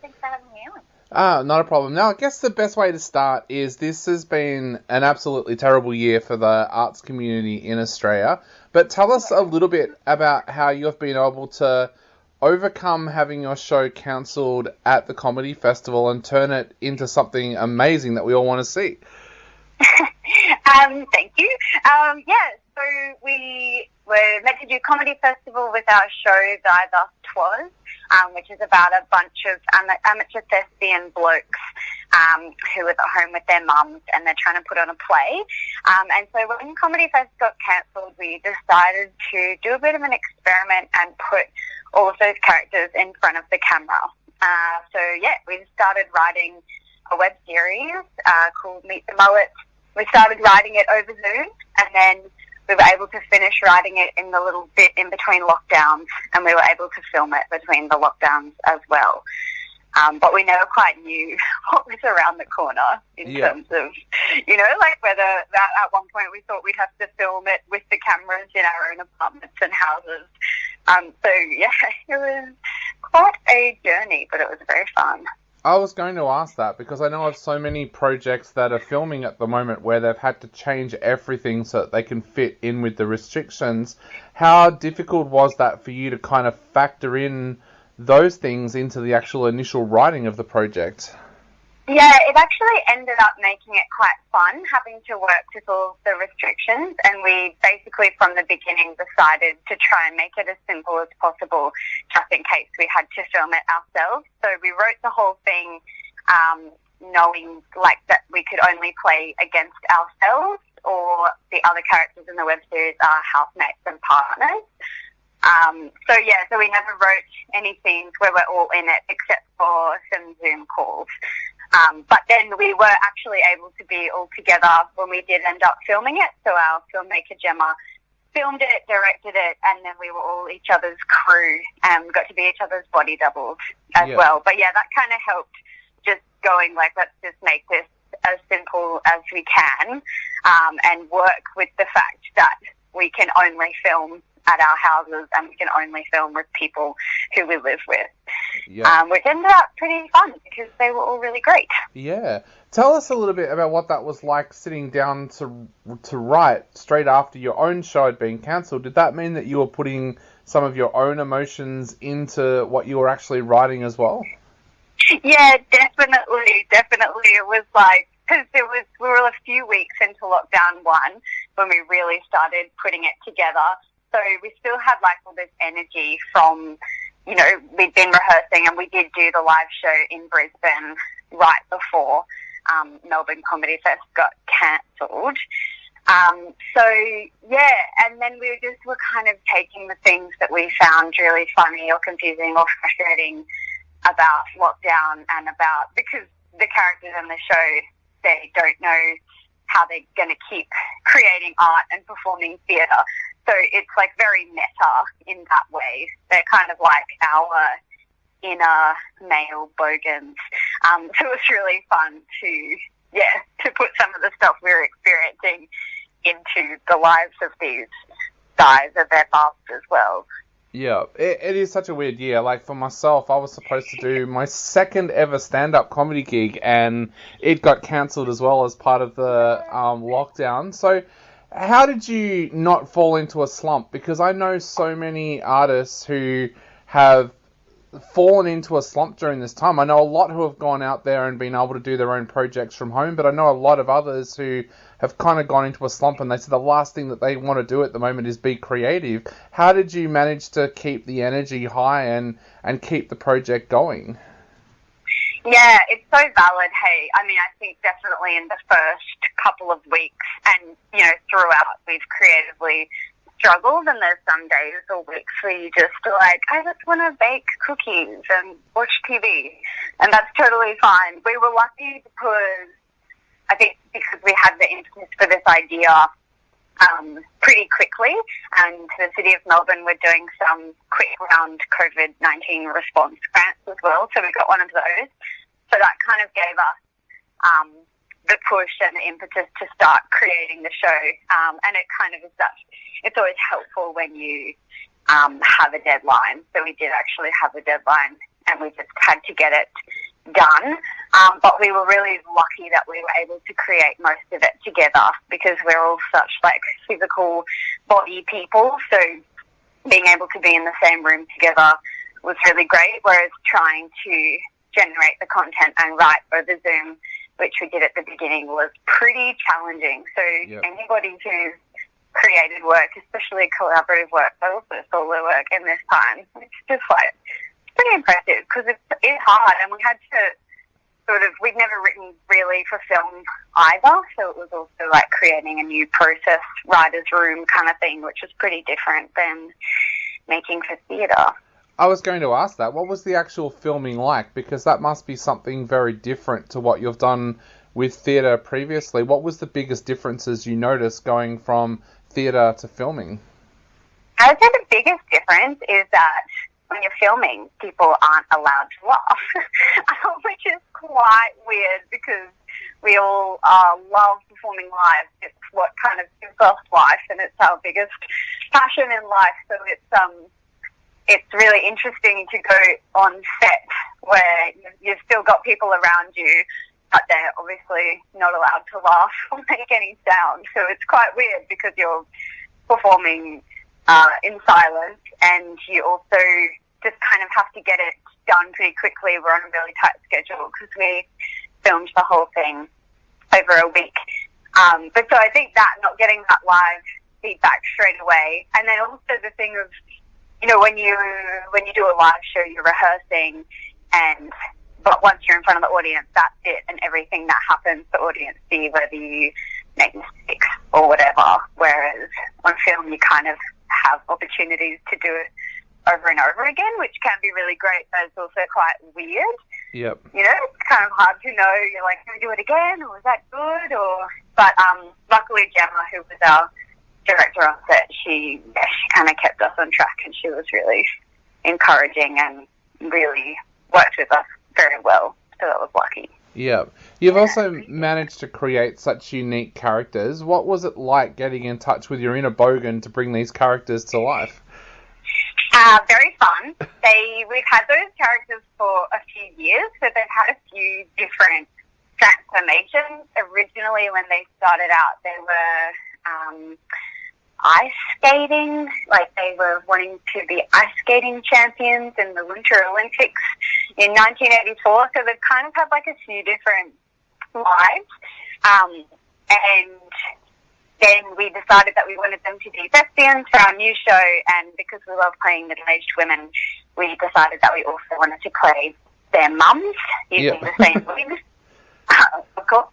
Thanks for having me on. Not a problem. Now, I guess the best way to start is this has been an absolutely terrible year for the arts community in Australia. But tell us a little bit about how you've been able to overcome having your show cancelled at the comedy festival and turn it into something amazing that we all want to see. Thank you. So we were meant to do comedy festival with our show Thy Thus Twas, which is about a bunch of amateur thespian blokes who are at home with their mums and they're trying to put on a play. And so when Comedy Fest got cancelled, we decided to do a bit of an experiment and put all of those characters in front of the camera. We started writing a web series called Meet The Mullets. We started writing it over Zoom, and then we were able to finish writing it in the little bit in between lockdowns, and we were able to film it between the lockdowns as well. But we never quite knew what was around the corner in terms of, whether that at one point we thought we'd have to film it with the cameras in our own apartments and houses. It was quite a journey, but it was very fun. I was going to ask that because I know of so many projects that are filming at the moment where they've had to change everything so that they can fit in with the restrictions. How difficult was that for you to kind of factor in those things into the actual initial writing of the project? Yeah, it actually ended up making it quite fun having to work with all the restrictions, and we basically from the beginning decided to try and make it as simple as possible just in case we had to film it ourselves. So we wrote the whole thing knowing that we could only play against ourselves, or the other characters in the web series are housemates and partners. So we never wrote any scenes where we're all in it except for some Zoom calls. But then we were actually able to be all together when we did end up filming it. So our filmmaker Gemma filmed it, directed it, and then we were all each other's crew and got to be each other's body doubles as well. But yeah, that kind of helped just going let's just make this as simple as we can and work with the fact that we can only film at our houses and we can only film with people who we live with, which ended up pretty fun because they were all really great. Yeah. Tell us a little bit about what that was like sitting down to write straight after your own show had been cancelled. Did that mean that you were putting some of your own emotions into what you were actually writing as well? Yeah, definitely. It was because we were a few weeks into lockdown 1 when we really started putting it together. So we still had all this energy from, we'd been rehearsing and we did do the live show in Brisbane right before Melbourne Comedy Fest got cancelled. And then we were kind of taking the things that we found really funny or confusing or frustrating about lockdown and because the characters in the show, they don't know how they're going to keep creating art and performing theatre. So it's very meta in that way. They're kind of like our inner male bogans. So it was really fun to put some of the stuff we were experiencing into the lives of these guys and their bubs as well. Yeah, it is such a weird year. For myself, I was supposed to do my second ever stand-up comedy gig and it got cancelled as well as part of the lockdown. So how did you not fall into a slump? Because I know so many artists who have fallen into a slump during this time. I know a lot who have gone out there and been able to do their own projects from home, but I know a lot of others who have kind of gone into a slump and they say the last thing that they want to do at the moment is be creative. How did you manage to keep the energy high and keep the project going? Yeah, it's so valid. Hey, I think definitely in the first couple of weeks and, throughout we've creatively struggled, and there's some days or weeks where you just I just want to bake cookies and watch TV, and that's totally fine. We were lucky because we had the impetus for this idea pretty quickly, and the City of Melbourne were doing some quick round COVID-19 response grants as well, so we got one of those. So that kind of gave us the push and the impetus to start creating the show, and it kind of is that. It's always helpful when you have a deadline. So we did actually have a deadline, and we just had to get it done. But we were really lucky that we were able to create most of it together because we're all such like physical body people. So being able to be in the same room together was really great. Whereas trying to generate the content and write over Zoom, which we did at the beginning, was pretty challenging. So anybody who's created work, especially collaborative work, but also solo work in this time, it's just like pretty impressive because it's hard, and we had to we'd never written really for film either, so it was also like creating a new process, writer's room kind of thing, which was pretty different than making for theatre. I was going to ask that. What was the actual filming like? Because that must be something very different to what you've done with theatre previously. What was the biggest differences you noticed going from theatre to filming? I would say the biggest difference is that when you're filming, people aren't allowed to laugh, which is quite weird because we all love performing live. It's what kind of gives us life, and it's our biggest passion in life. So it's really interesting to go on set where you've still got people around you, but they're obviously not allowed to laugh or make any sound. So it's quite weird because you're performing in silence, and you also just kind of have to get it done pretty quickly. We're on a really tight schedule because we filmed the whole thing over a week. But so I think that not getting that live feedback straight away, and then also the thing of, when you do a live show, you're rehearsing, but once you're in front of the audience, that's it, and everything that happens, the audience see, whether you make mistakes or whatever. Whereas on film, you kind of have opportunities to do it over and over again, which can be really great, but it's also quite weird. Yep. It's kind of hard to know. You're like, can we do it again, or is that good? But luckily Gemma, who was our director on set, she kind of kept us on track, and she was really encouraging and really worked with us very well. So that was lucky. Yeah. You've also managed to create such unique characters. What was it like getting in touch with your inner bogan to bring these characters to life? Very fun. We've had those characters for a few years, so they've had a few different transformations. Originally, when they started out, they were ice skating, like they were wanting to be ice skating champions in the Winter Olympics in 1984, so they've kind of had like a few different lives. And then we decided that we wanted them to be thespians for our new show, and because we love playing middle-aged women, we decided that we also wanted to play their mums using the same wigs, of course.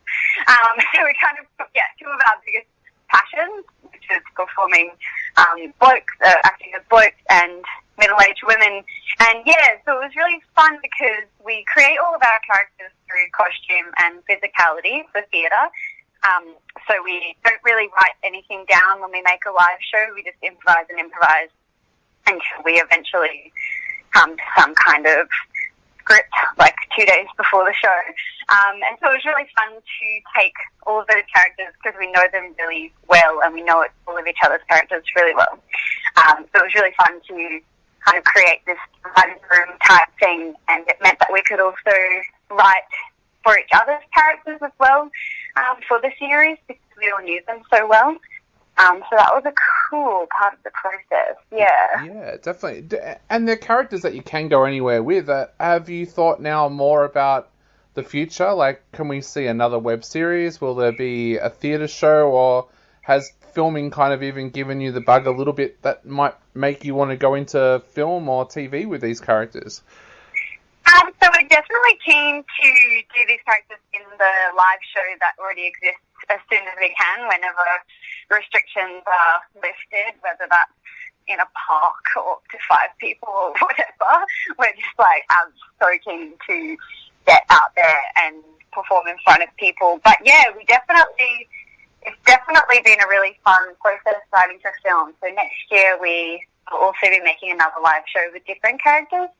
So we kind of took two of our biggest passions, which is performing acting as blokes and middle-aged women. And so it was really fun because we create all of our characters through costume and physicality for theatre. So we don't really write anything down when we make a live show. We just improvise until we eventually come to some kind of script, like 2 days before the show. And so it was really fun to take all of those characters because we know them really well, and we know all of each other's characters really well. So it was really fun to kind of create this writing room type thing, and it meant that we could also write for each other's characters as well for the series because we all knew them so well. So that was a cool part of the process, Yeah, definitely. And the characters that you can go anywhere with, have you thought now more about the future? Like, can we see another web series? Will there be a theatre show? Or has filming kind of even given you the bug a little bit that might make you want to go into film or TV with these characters? So we're definitely keen to do these characters in the live show that already exists as soon as we can, whenever restrictions are lifted, whether that's in a park or up to 5 people or whatever. We're just I'm so keen to get out there and perform in front of people. But it's definitely been a really fun process writing for film. So next year we will also be making another live show with different characters.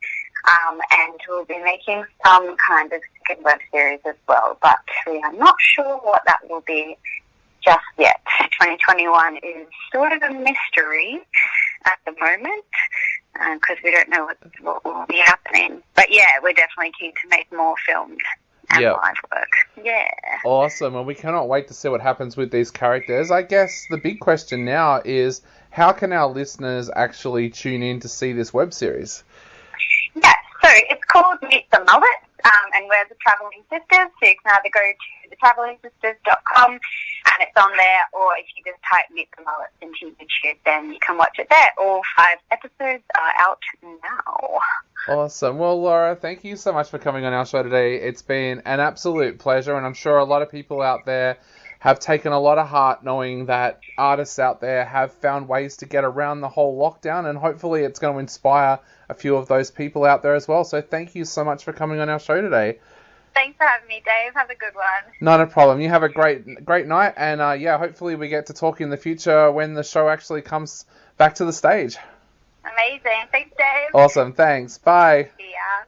And we'll be making some kind of second web series as well, but we are not sure what that will be just yet. 2021 is sort of a mystery at the moment, because we don't know what will be happening. But yeah, we're definitely keen to make more filmed and live work. Yeah. Awesome. And we cannot wait to see what happens with these characters. I guess the big question now is, how can our listeners actually tune in to see this web series? Yeah, so it's called Meet The Mullets, and we're the Travelling Sisters, so you can either go to thetravellingsisters.com and it's on there, or if you just type Meet The Mullets into YouTube, then you can watch it there. All 5 episodes are out now. Awesome. Well, Laura, thank you so much for coming on our show today. It's been an absolute pleasure, and I'm sure a lot of people out there have taken a lot of heart knowing that artists out there have found ways to get around the whole lockdown, and hopefully it's going to inspire a few of those people out there as well. So thank you so much for coming on our show today. Thanks for having me, Dave. Have a good one. Not a problem. You have a great night, and hopefully we get to talk in the future when the show actually comes back to the stage. Amazing. Thanks, Dave. Awesome. Thanks. Bye. See ya.